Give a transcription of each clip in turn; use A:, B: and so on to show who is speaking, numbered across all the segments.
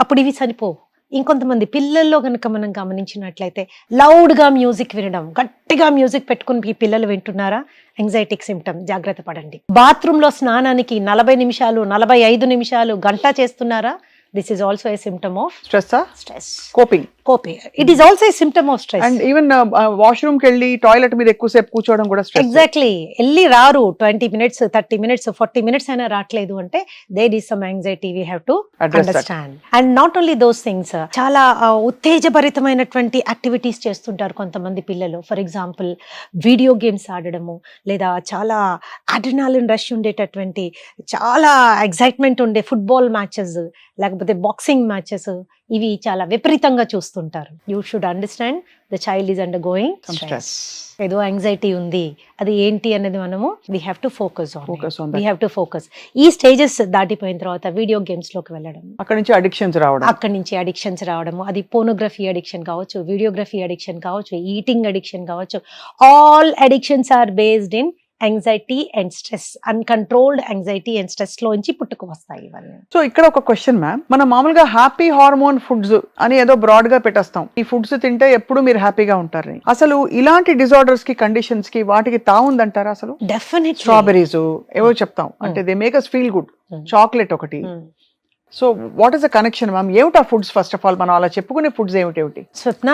A: అప్పుడు ఇవి చనిపోవు. ఇంకొంతమంది పిల్లల్లో గనుక మనం గమనించినట్లయితే లౌడ్‌గా మ్యూజిక్ వినడం, గట్టిగా మ్యూజిక్ పెట్టుకొని ఈ పిల్లలు వింటున్నారా? యాంగ్జైటీకి సింప్టమ్, జాగ్రత్త పడండి. బాత్రూమ్‌లో స్నానానికి 40 నిమిషాలు, 45 నిమిషాలు, గంట చేస్తున్నారా? This is also a symptom of stress.
B: Coping.
A: It is also a symptom of stress.
B: And even washroom కి వెళ్ళి టాయిలెట్ మీద ఎక్కువసేపు కూర్చోవడం కూడా స్ట్రెస్.
A: ఎగ్జాక్ట్లీ. వెళ్ళి రారు 20 మినిట్స్, 30 మినిట్స్, 40 మినిట్స్ అయినా రావట్లేదు అంటే there is some anxiety we have to understand. And not only those things, చాలా ఉత్తేజభరితమైనటువంటి యాక్టివిటీస్ చేస్తుంటారు కొంతమంది పిల్లలు. ఫర్ ఎగ్జాంపుల్ వీడియో గేమ్స్ ఆడడము, లేదా చాలా అడ్రినాలిన్ రష్ ఉండేటటువంటి, చాలా ఎగ్జైట్మెంట్ ఉండే ఫుట్బాల్ మ్యాచెస్, లేకపోతే బాక్సింగ్ మ్యాచెస్, ఇవి చాలా విపరీతంగా చూస్తుంటారు. You should understand the child is under going stress. ఏదో యాంగ్జైటీ ఉంది, అది ఏంటి అనేది మనము we have to focus focus. ఈ స్టేజెస్ దాటిపోయిన తర్వాత వీడియో గేమ్స్ లోకి వెళ్ళడం,
B: అక్కడి నుంచి
A: అడిక్షన్స్ రావడము, అది పోనోగ్రఫీ అడిక్షన్ కావచ్చు, వీడియోగ్రఫీ అడిక్షన్ కావచ్చు, ఈటింగ్ అడిక్షన్ కావచ్చు. All addictions are based in anxiety and stress. Uncontrolled anxiety and stress లోంచి పుట్టుకు వస్తాయి ఇవన్నీ.
B: సో ఇక్కడ ఒక క్వశ్చన్ మ్యామ్, మనం మామూలుగా హ్యాపీ హార్మోన్ ఫుడ్స్ అని ఏదో బ్రాడ్ గా పెట్టేస్తాం, ఈ ఫుడ్స్ తింటే ఎప్పుడు మీరు హ్యాపీగా ఉంటారు. అసలు ఇలాంటి డిజార్డర్స్ కి, కండిషన్స్ కి వాటికి తావుందంటారా? అసలు
A: డెఫినెట్లీ.
B: స్ట్రాబెరీస్ ఏవో చెప్తాం అంటే they make us feel good, chocolate ఒకటి. So what is the connection ma'am? ఏమిటా ఫుడ్స్? ఫస్ట్ ఆఫ్ ఆల్ మనం అలా చెప్పుకునే ఫుడ్స్ ఏమిటి?
A: స్వప్న,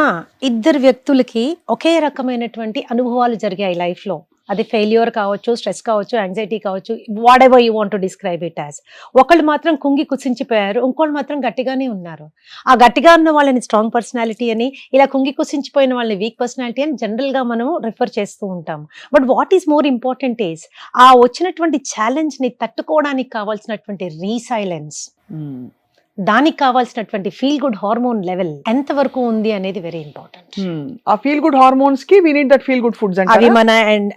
A: ఇద్దరు వ్యక్తులకి ఒకే రకమైనటువంటి అనుభవాలు జరిగాయి లైఫ్ లో. అది ఫెయిల్యూర్ కావచ్చు, స్ట్రెస్ కావచ్చు, యాంగ్జైటీ కావచ్చు, what ever you want to describe it as. ఒకళ్ళు మాత్రం కుంగి కుసించిపోయారు, ఇంకోళ్ళు మాత్రం గట్టిగానే ఉన్నారు. ఆ గట్టిగా ఉన్న వాళ్ళని స్ట్రాంగ్ పర్సనాలిటీ అని, ఇలా కుంగి కుసించిపోయిన వాళ్ళని వీక్ పర్సనాలిటీ అని జనరల్ గా మనం రిఫర్ చేస్తూ ఉంటాం. But what is more important is ఆ వచ్చినటువంటి ఛాలెంజ్ ని తట్టుకోవడానికి కావాల్సినటువంటి రీసైలెన్స్, దానికి కావాల్సినటువంటి ఫీల్ గుడ్ హార్మోన్ లెవెల్ ఎంత వరకు ఉంది అనేది వెరీ ఇంపార్టెంట్.
B: ఆ ఫీల్ గుడ్ హార్మోన్స్ కి we need that feel good foods.
A: అవి మన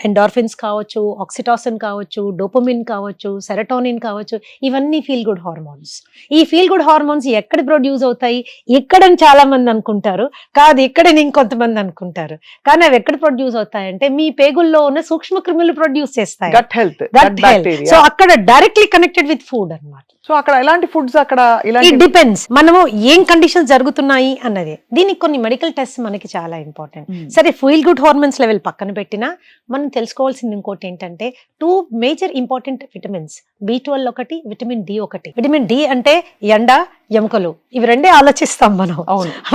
A: ఎండార్ఫిన్స్ కావచ్చు, ఆక్సిటాసిన్ కావచ్చు, డోపమిన్ కావచ్చు, సెరటోనిన్ కావచ్చు, ఇవన్నీ ఫీల్ గుడ్ హార్మోన్స్. ఈ ఫీల్ గుడ్ హార్మోన్స్ ఎక్కడ ప్రొడ్యూస్ అవుతాయి? ఇక్కడని చాలా మంది అనుకుంటారు, కాదు ఇక్కడని ఇంకొంతమంది అనుకుంటారు. కానీ అవి ఎక్కడ ప్రొడ్యూస్ అవుతాయంటే మీ పేగుల్లో ఉన్న సూక్ష్మ క్రిములు ప్రొడ్యూస్ చేస్తాయి.
B: Gut health.
A: సో అక్కడ డైరెక్ట్లీ కనెక్టెడ్ విత్ ఫుడ్ అన్నమాట.
B: సో అక్కడ ఎలాంటి ఫుడ్స్, అక్కడ
A: ఇట్ డిపెండ్స్ మనము ఏం కండిషన్స్ జరుగుతున్నాయి అన్నది. దీనికి కొన్ని మెడికల్ టెస్ట్ మనకి చాలా ఇంపార్టెంట్. సరే, ఫీల్ గుడ్ హార్మోన్స్ లెవెల్ పక్కన పెట్టినా మనం తెలుసుకోవాల్సింది ఇంకోటి ఏంటంటే 2 మేజర్ ఇంపార్టెంట్ విటమిన్స్, B12 ఒకటి, విటమిన్ డి ఒకటి. విటమిన్ డి అంటే ఎండ, ఎముకలు, ఇవి రెండే ఆలోచిస్తాం మనం.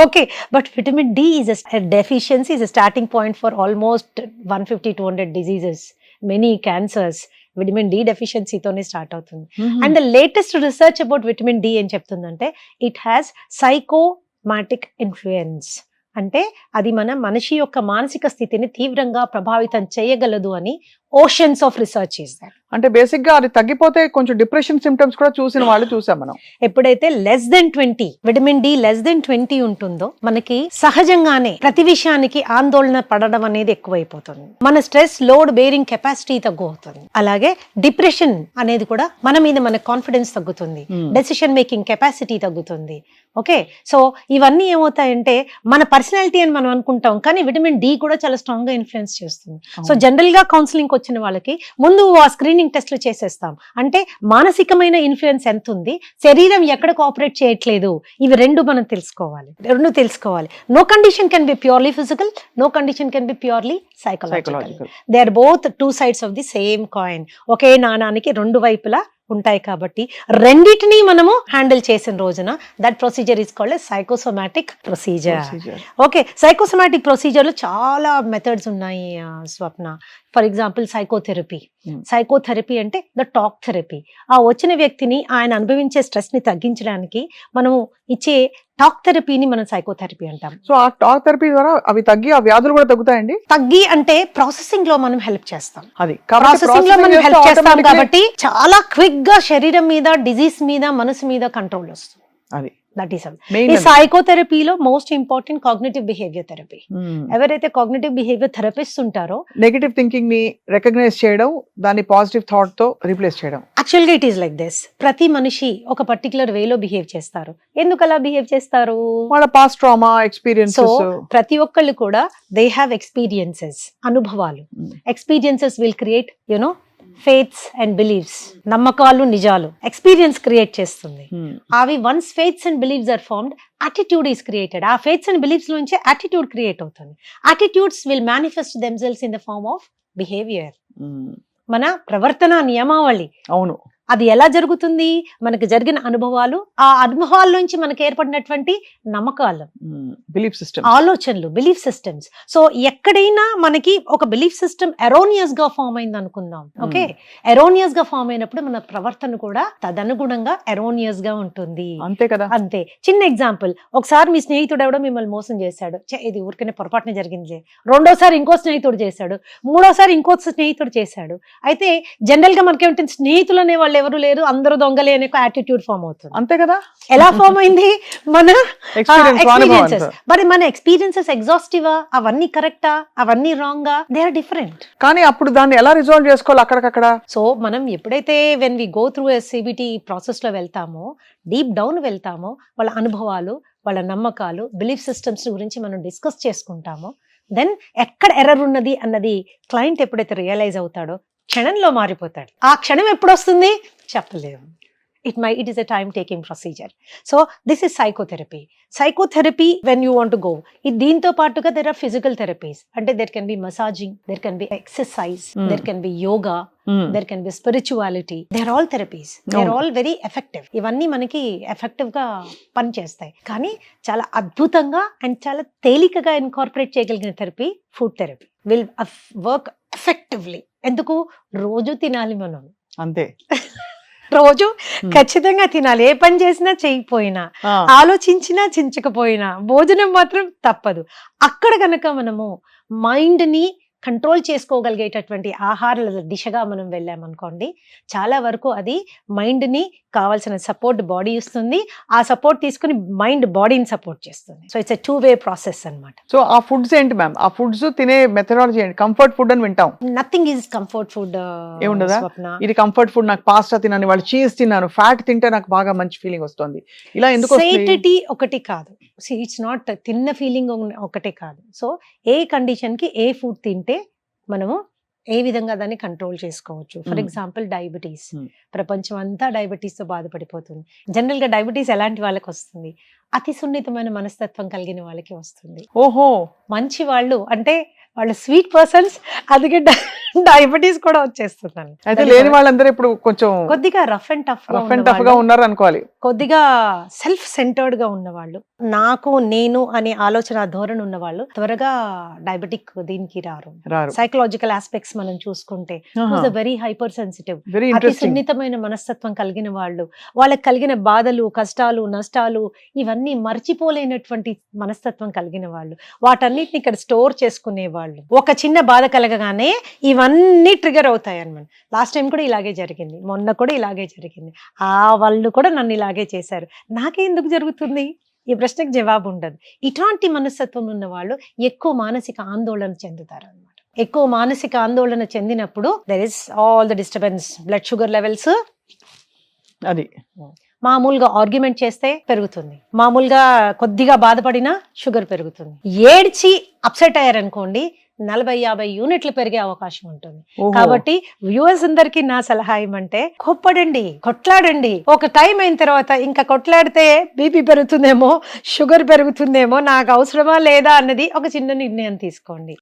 A: Okay, but vitamin D is deficiency is starting point for almost 150-200 diseases, many cancers. Vitamin D డెఫిషియన్సీతోనే స్టార్ట్ అవుతుంది. And the latest research about vitamin D ఏం చెప్తుందంటే ఇట్ హ్యాస్ సైకోమాటిక్ ఇన్ఫ్లుయెన్స్. అంటే అది మన మనిషి యొక్క మానసిక స్థితిని తీవ్రంగా ప్రభావితం చేయగలదు అని oceans of research is that.
B: అంటే బేసిక్ గా అది తగ్గిపోతే కొంచెం డిప్రెషన్ సింప్టమ్స్ కూడా చూసిన వాళ్ళు చూసాం మనం.
A: ఎప్పుడైతే less than 20 vitamin D less than 20 ఉంటుందో మనకి సహజంగానే ప్రతి విషయానికి ఆందోళన పడడం అనేది ఎక్కువైపోతుంది. మన స్ట్రెస్ లోడ్ బేరింగ్ కెపాసిటీ తగ్గుతుంది. అలాగే డిప్రెషన్ అనేది కూడా మన మీద మన కాన్ఫిడెన్స్ తగ్గుతుంది, డెసిషన్ మేకింగ్ కెపాసిటీ తగ్గుతుంది. ఓకే, సో ఇవన్నీ ఏమవుతాయంటే మన పర్సనాలిటీ అని మనం అనుకుంటాం, కానీ విటమిన్ డి కూడా చాలా స్ట్రాంగ్ గా ఇన్ఫ్లుయెన్స్ చేస్తుంది. సో జనరల్ గా కౌన్సిలింగ్ వచ్చిన వాళ్ళకి ముందు ఆ స్క్రీనింగ్ టెస్ట్లు చేసేస్తాం. అంటే మానసికమైన ఇన్ఫ్లుయెన్స్ ఎంత ఉంది, శరీరం ఎక్కడ కోఆపరేట్ చేయట్లేదు, ఇవి రెండు మనం తెలుసుకోవాలి. No condition can be purely physical, no condition can be purely psychological. They are both 2 sides of the same coin. ఒకే నాణానికి 2 వైపులా ఉంటాయి. కాబట్టి రెండిటిని మనము హ్యాండిల్ చేసిన రోజున that procedure is called psychosomatic procedure. Okay, psychosomatic procedure లో చాలా మెథడ్స్ ఉన్నాయి స్వప్న. ఫర్ ఎగ్జాంపుల్ సైకోథెరపీ అంటే ద టాక్ థెరపీ. ఆ వచ్చిన వ్యక్తిని ఆయన అనుభవించే స్ట్రెస్ ని తగ్గించడానికి మనము ఇచ్చే టాక్ థెరపీని మనం సైకోథెరపీ అంటాం.
B: సో ఆ టాక్ థెరపీ ద్వారా అవి తగ్గి ఆ వ్యాధులు కూడా తగ్గుతాయండి.
A: తగ్గి అంటే ప్రాసెసింగ్ లో మనం హెల్ప్ చేస్తాం.
B: అది
A: ప్రాసెసింగ్ లో మనం హెల్ప్ చేస్తాం కాబట్టి చాలా క్విక్ గా శరీరం మీద, డిజీజ్ మీద, మనసు మీద కంట్రోల్ వస్తుంది. అది దట్ ఈస్ ఈ సైకోథెరపీలో most important cognitive behaviour therapy. ఎవరైతే కాగ్నిటివ్ బిహేవియర్ థెరపిస్ట్ ఉంటారో
B: నెగటివ్ థింకింగ్ ని రికగ్నైజ్ చేయడం, దాన్ని పాజిటివ్ థాట్ తో రీప్లేస్ చేయడం.
A: యాక్చువల్గా ఇట్ ఈస్ లైక్ దిస్. ప్రతి మనిషి ఒక పర్టికులర్ వేలో బిహేవ్ చేస్తారు. ఎందుకు అలా బిహేవ్ చేస్తారు?
B: వాళ్ళ పాస్ట్ ట్రామా ఎక్స్పీరియన్సెస్.
A: ప్రతి ఒక్కళ్ళు కూడా దే హ్యావ్ ఎక్స్పీరియన్సెస్, అనుభవాలు. Experiences will create faiths and believes, నమ్మకాలు నిజాలు, ఎక్స్పీరియన్స్ క్రియేట్ చేస్తుంది. అవి once faiths and believes are formed, attitude is created. ఆ ఫేత్స్ అండ్ బిలీఫ్స్ నుంచి attitude క్రియేట్ అవుతుంది. attitudes will manifest themselves in the form of behavior. మన ప్రవర్తన నియమావళి.
B: అవును.
A: అది ఎలా జరుగుతుంది? మనకు జరిగిన అనుభవాలు, ఆ అనుభవాల నుంచి మనకు ఏర్పడినటువంటి నమ్మకాలు,
B: బిలీఫ్ సిస్టమ్,
A: ఆలోచనలు, బిలీఫ్ సిస్టమ్స్. సో ఎక్కడైనా మనకి ఒక బిలీఫ్ సిస్టమ్ ఎరోనియస్ గా ఫామ్ అయింది అనుకుందాం. ఓకే, ఎరోనియస్ గా ఫామ్ అయినప్పుడు మన ప్రవర్తన కూడా తదనుగుణంగా ఎరోనియస్ గా ఉంటుంది.
B: అంతే కదా.
A: అంతే. చిన్న ఎగ్జాంపుల్, ఒకసారి మీ స్నేహితుడు ఎవడో మిమ్మల్ని మోసం చేశాడు, ఇది ఊరికనే పొరపాటున జరిగింది. రెండోసారి ఇంకో స్నేహితుడు చేశాడు, మూడోసారి ఇంకో స్నేహితుడు చేశాడు. అయితే జనరల్ గా మనకేమిటి, స్నేహితులు అనే వాళ్ళు ఎవరు లేరు, అందరూ దొంగలే అనే యాటిట్యూడ్ ఫామ్ అవుతుంది.
B: అంతే కదా.
A: ఎలా ఫామ్ అయింది? మన
B: ఎక్స్పీరియన్సెస్.
A: మరి మన ఎక్స్పీరియన్సెస్ ఎగ్జాస్టివా? అవన్నీ కరెక్టా? అవన్నీ రాంగా? They are different.
B: కానీ అప్పుడు దాన్ని ఎలా రిజాల్వ్ చేసుకోవాలి అక్కడికక్కడ?
A: సో మనం ఎప్పుడైతే when we go through CBT process లో వెళ్తామో, డీప్ డౌన్ వెళ్తామో, వాళ్ళ అనుభవాలు, వాళ్ళ నమ్మకాలు, బిలీఫ్ సిస్టమ్స్ గురించి మనం డిస్కస్ చేసుకుంటామో, దెన్ ఎక్కడ ఎర్రర్ ఉన్నది అన్నది క్లయింట్ ఎప్పుడైతే రియలైజ్ అవుతాడో క్షణంలో మారిపోతాడు. ఆ క్షణం ఎప్పుడు వస్తుంది చెప్పలేము. It is a time taking procedure. So this is psychotherapy. Psychotherapy, when you want to go, దీంతో పాటుగా there are physical therapies. అంటే there can be massaging, there can be exercise, there can be yoga, there can be spirituality. They are all therapies. They are all very effective. ఇవన్నీ మనకి effective గా పనిచేస్తాయి. కానీ చాలా అద్భుతంగా అండ్ చాలా తేలికగా ఇన్కార్పొరేట్ చేయగలిగిన therapy food therapy will work effectively. ఎందుకు? రోజు తినాలి మనం.
B: అంతే.
A: రోజు ఖచ్చితంగా తినాలి. ఏ పని చేసినా చేయకపోయినా, ఆలోచించినా చించకపోయినా, భోజనం మాత్రం తప్పదు. అక్కడ కనుక మనము మైండ్ ని కంట్రోల్ చేసుకోగలిగేటటువంటి ఆహారాల దిశగా మనం వెళ్ళామనుకోండి, చాలా వరకు అది మైండ్ ని కావాల్సిన సపోర్ట్ బాడీ ఇస్తుంది. ఆ సపోర్ట్ తీసుకుని మైండ్ బాడీని సపోర్ట్ చేస్తుంది. So it's a 2-way process అన్నమాట.
B: సో ఆ ఫుడ్స్ ఏంటి మ్యామ్? ఆ ఫుడ్స్ తినే మెథడాలజీ ఏంటి? కంఫర్ట్ ఫుడ్ అని వింటాం.
A: Nothing is comfort food.
B: ఏముండదా? ఇది కంఫర్ట్ ఫుడ్, నాకు పాస్తా తిన్నాను, వాళ్ళు చీజ్ తిన్నాను, ఫ్యాట్ తింటే నాకు బాగా మంచి ఫీలింగ్ వస్తుంది, ఇలా ఎందుకు?
A: సేటిటీ ఒకటి కాదు. ఇట్స్ నాట్ తిన్న ఫీలింగ్ ఒకటే కాదు. సో ఏ కండిషన్ కి ఏ ఫుడ్ తింటే మనము ఏ విధంగా దాన్ని కంట్రోల్ చేసుకోవచ్చు. For example diabetes. ప్రపంచం అంతా డయాబెటీస్ తో బాధపడిపోతుంది. జనరల్ గా డయాబెటీస్ ఎలాంటి వాళ్ళకి వస్తుంది? అతి సున్నితమైన మనస్తత్వం కలిగిన వాళ్ళకి వస్తుంది.
B: ఓహో.
A: మంచి వాళ్ళు అంటే వాళ్ళు స్వీట్ పర్సన్స్, అందుకే డయాబెటీస్ కూడా వచ్చేస్తుంది.
B: అయితే లేని వాళ్ళందరూ ఇప్పుడు కొంచెం
A: కొద్దిగా రఫ్ అండ్ టఫ్
B: గా ఉన్నారు అనుకోవాలి.
A: కొద్దిగా సెల్ఫ్ సెంటర్డ్ గా ఉన్నవాళ్ళు, నాకు నేను అనే ఆలోచన ధోరణి ఉన్న వాళ్ళు త్వరగా డయాబెటిక్ దీనికి రారు. సైకలాజికల్ ఆస్పెక్ట్స్ మనం చూసుకుంటే వెరీ హైపర్ సెన్సిటివ్, అతి సున్నితమైన మనస్తత్వం కలిగిన వాళ్ళు, వాళ్ళకి కలిగిన బాధలు, కష్టాలు, నష్టాలు ఇవన్నీ మర్చిపోలేనటువంటి మనస్తత్వం కలిగిన వాళ్ళు, వాటన్నిటిని ఇక్కడ స్టోర్ చేసుకునే వాళ్ళు. ఒక చిన్న బాధ కలగగానే ఇవన్నీ ట్రిగర్ అవుతాయి అన్నమాట. లాస్ట్ టైం కూడా ఇలాగే జరిగింది, మొన్న కూడా ఇలాగే జరిగింది, ఆ వాళ్ళు కూడా నన్ను ఇలాగే చేశారు, నాకే ఎందుకు జరుగుతుంది? ఈ ప్రశ్నకు జవాబు ఉండదు. ఇట్లాంటి మనస్తత్వం ఉన్న వాళ్ళు ఎక్కువ మానసిక ఆందోళన చెందుతారు అన్నమాట. ఎక్కువ మానసిక ఆందోళన చెందినప్పుడు there is all the disturbance, blood sugar levels, అది మామూలుగా ఆర్గ్యుమెంట్ చేస్తే పెరుగుతుంది, మామూలుగా కొద్దిగా బాధపడినా షుగర్ పెరుగుతుంది, ఏడ్చి అప్సెట్ అయ్యారనుకోండి 40-50 యూనిట్లు పెరిగే అవకాశం ఉంటుంది. కాబట్టి వ్యూవర్స్ అందరికి నా సలహా ఏమంటే, కోప్పడండి, కొట్లాడండి. ఒక టైం అయిన తర్వాత ఇంకా కొట్లాడితే బీపీ పెరుగుతుందేమో, షుగర్ పెరుగుతుందేమో, నాకు అవసరమా లేదా అన్నది ఒక చిన్న నిర్ణయం తీసుకోండి.